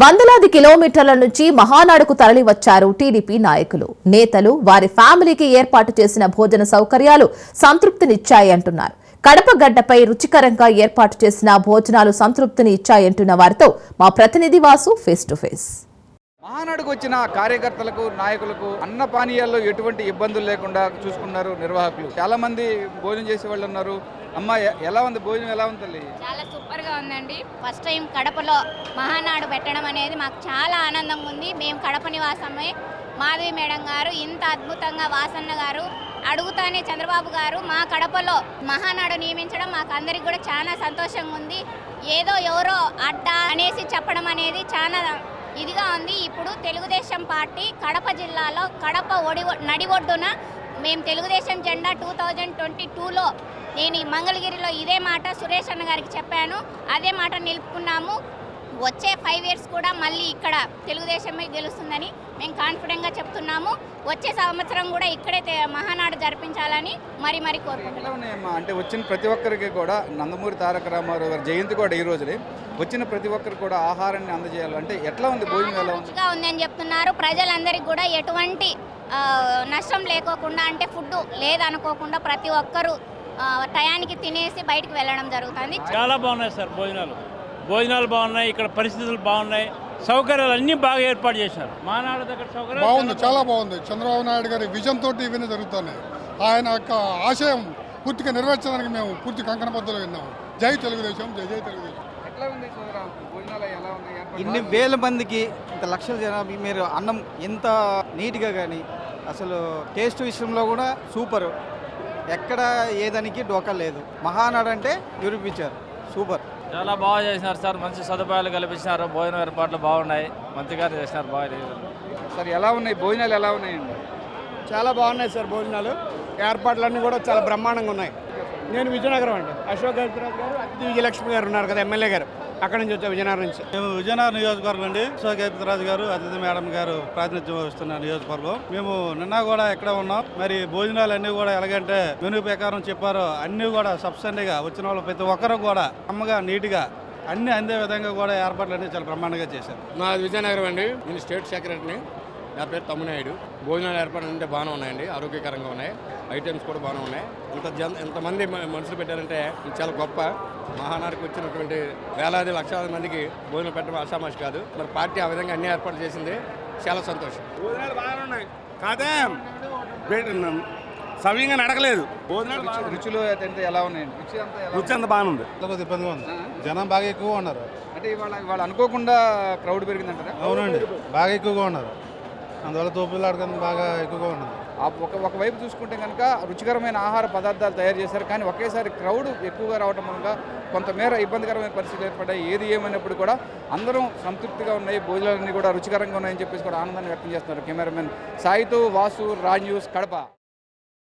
వందలాది కిలోమీటర్ల నుంచి మహానాడుకు తరలివచ్చారు టీడీపీ నాయకులు. నేతలు వారి ఫ్యామిలీకి ఏర్పాటు చేసిన భోజన సౌకర్యాలు సంతృప్తినిచ్చాయి అంటున్నారు. కడప గడ్డపై రుచికరంగా ఏర్పాటు చేసిన భోజనాలు సంతృప్తిని ఇచ్చాయంటున్న వారితో మా ప్రతినిధి వాసు ఫేస్ టు ఫేస్. మహానాడుకు వచ్చిన కార్యకర్తలకు నాయకులకు అన్న పానీయాల్లో ఎటువంటి ఇబ్బందులు లేకుండా చూసుకున్నారు నిర్వాహకులు. చాలా మంది భోజనం చేసే వాళ్ళు ఉన్నారు. అమ్మ, ఎలా ఉంది భోజనం? ఎలా ఉంది తల్లి? చాలా సూపర్ గా ఉందండి. ఫస్ట్ టైం కడపలో మహానాడు పెట్టడం అనేది మాకు చాలా ఆనందంగా ఉంది. మేము కడప నివాసమే. మాధవి మేడం గారు ఇంత అద్భుతంగా, వాసన్న గారు అడుగుతానే చంద్రబాబు గారు మా కడపలో మహానాడు నియమించడం మాకు అందరికి కూడా చాలా సంతోషంగా ఉంది. ఏదో ఎవరో అడ్డా అనేసి చెప్పడం అనేది చాలా ఇదిగా ఉంది. ఇప్పుడు తెలుగుదేశం పార్టీ కడప జిల్లాలో కడప నడి ఒడ్డున మేము తెలుగుదేశం జెండా 2022లో నేను మంగళగిరిలో ఇదే మాట సురేష్ అన్న గారికి చెప్పాను. అదే మాట నిలుపుకున్నాము. వచ్చే 5 years కూడా మళ్ళీ ఇక్కడ తెలుగుదేశమే గెలుస్తుందని మేము కాన్ఫిడెంట్గా చెప్తున్నాము. వచ్చే సంవత్సరం కూడా ఇక్కడే మహానాడు జరిపించాలని మరి కోరుకుంటున్నాం. అంటే వచ్చిన ప్రతి ఒక్కరికి కూడా నందమూరి తారక రామారావు గారి జయంతి కూడా ఈ రోజునే. వచ్చిన ప్రతి ఒక్కరికి కూడా ఆహారాన్ని అందజేయాలి. అంటే ఎట్లా ఉంది భోజనం? ఎలా ఉంది? ఉందని చెప్తున్నారు. ప్రజలందరికీ కూడా ఎటువంటి నష్టం లేకోకుండా, అంటే ఫుడ్ లేదనుకోకుండా ప్రతి ఒక్కరూ టయానికి తినేసి బయటికి వెళ్ళడం జరుగుతుంది. చాలా బాగున్నాయి సార్ భోజనాలు బాగున్నాయి. ఇక్కడ పరిస్థితులు బాగున్నాయి. సౌకర్యాలు అన్నీ బాగా ఏర్పాటు చేశారు. మానాడు దగ్గర సౌకర్యాలు బాగుంది, చాలా బాగుంది. చంద్రబాబు నాయుడు గారి విజన్ తోటి ఇవన్నీ జరుగుతున్నాయి. ఆయన యొక్క ఆశయం పూర్తిగా నెరవేర్చడానికి మేము పూర్తి కంకణబద్ధులు విన్నాము. జై తెలుగుదేశం, జై జై తెలుగుదేశం. ఇన్ని వేల మందికి, ఇంత లక్షల జనాభా మీరు అన్నం ఎంత నీట్గా కానీ అసలు టేస్ట్ విషయంలో కూడా సూపర్. ఎక్కడ ఏదానికి డోకా లేదు. మహానాడు అంటే నిరూపించారు. సూపర్, చాలా బాగా చేసినారు సార్. మంచి సదుపాయాలు కల్పించినారు. భోజన ఏర్పాట్లు బాగున్నాయి. మంచిగా చేసినారు. బాగా సార్, ఎలా ఉన్నాయి భోజనాలు? ఎలా ఉన్నాయండి? చాలా బాగున్నాయి సార్. భోజనాలు ఏర్పాట్లన్నీ కూడా చాలా బ్రహ్మాండంగా ఉన్నాయి. నేను విజయనగరం అండి. అశోక్ గజరాజ్ గారు, అతిథి విజయలక్ష్మి గారు ఉన్నారు కదా, ఎమ్మెల్యే గారు, అక్కడి నుంచి వచ్చా విజయనగరం నుంచి. మేము విజయనగరం నియోజకవర్గం అండి. అశోక్ గజరాజ్ గారు, అతిథి మేడం గారు ప్రాతినిధ్యం వస్తున్న నియోజకవర్గం. మేము నిన్న కూడా ఎక్కడ ఉన్నాం. మరి భోజనాలు అన్నీ కూడా ఎలాగంటే మెనూ ప్రకారం చెప్పారో అన్నీ కూడా సబ్సిడీగా వచ్చిన వాళ్ళు ప్రతి ఒక్కరు కూడా అమ్మగా నీట్గా అన్ని అందే విధంగా కూడా ఏర్పాట్లు అన్నీ చాలా బ్రహ్మాండంగా చేశారు. నాది విజయనగరం అండి. నేను స్టేట్ సెక్రటరీని. నా పేరు తమ్మునాయుడు. భోజనాలు ఏర్పాట్లు అంటే బాగానే ఉన్నాయండి. ఆరోగ్యకరంగా ఉన్నాయి. ఐటమ్స్ కూడా బాగానే ఉన్నాయి. ఇంతమంది మనుషులు పెట్టారంటే చాలా గొప్ప. మహానాడుకు వచ్చినటువంటి వేలాది లక్షలాది మందికి భోజనం పెట్టడం అసామాషి కాదు. మరి పార్టీ ఆ విధంగా అన్ని ఏర్పాటు చేసింది. చాలా సంతోషం. భోజనాలు బాగానే ఉన్నాయి. కాదే సవ్యంగా నడకలేదు. భోజనాలు రుచులు ఎలా ఉన్నాయండి? రుచి అంతా బాగానే ఉంది. ఇబ్బందిగా ఉంది. జనం బాగా ఎక్కువగా ఉన్నారు. అంటే ఇవాళ అనుకోకుండా క్రౌడ్ పెరిగిందంటారా? అవునండి, బాగా ఎక్కువగా ఉన్నారు. అందువల్ల తోపులాడకం బాగా ఎక్కువగా ఉన్నది. ఒకవైపు చూసుకుంటే కనుక రుచికరమైన ఆహార పదార్థాలు తయారు చేశారు. కానీ ఒకేసారి క్రౌడ్ ఎక్కువగా రావడం వల్ల కొంతమేర ఇబ్బందికరమైన పరిస్థితులు ఏర్పడ్డాయి. ఏది ఏమైనప్పుడు కూడా అందరం సంతృప్తిగా ఉన్నాయి. భోజనాలన్నీ కూడా రుచికరంగా ఉన్నాయని చెప్పేసి కూడా ఆనందాన్ని వ్యక్తం చేస్తున్నారు. కెమెరామెన్ సాయితో వాసు, రాజ్ న్యూస్, కడప.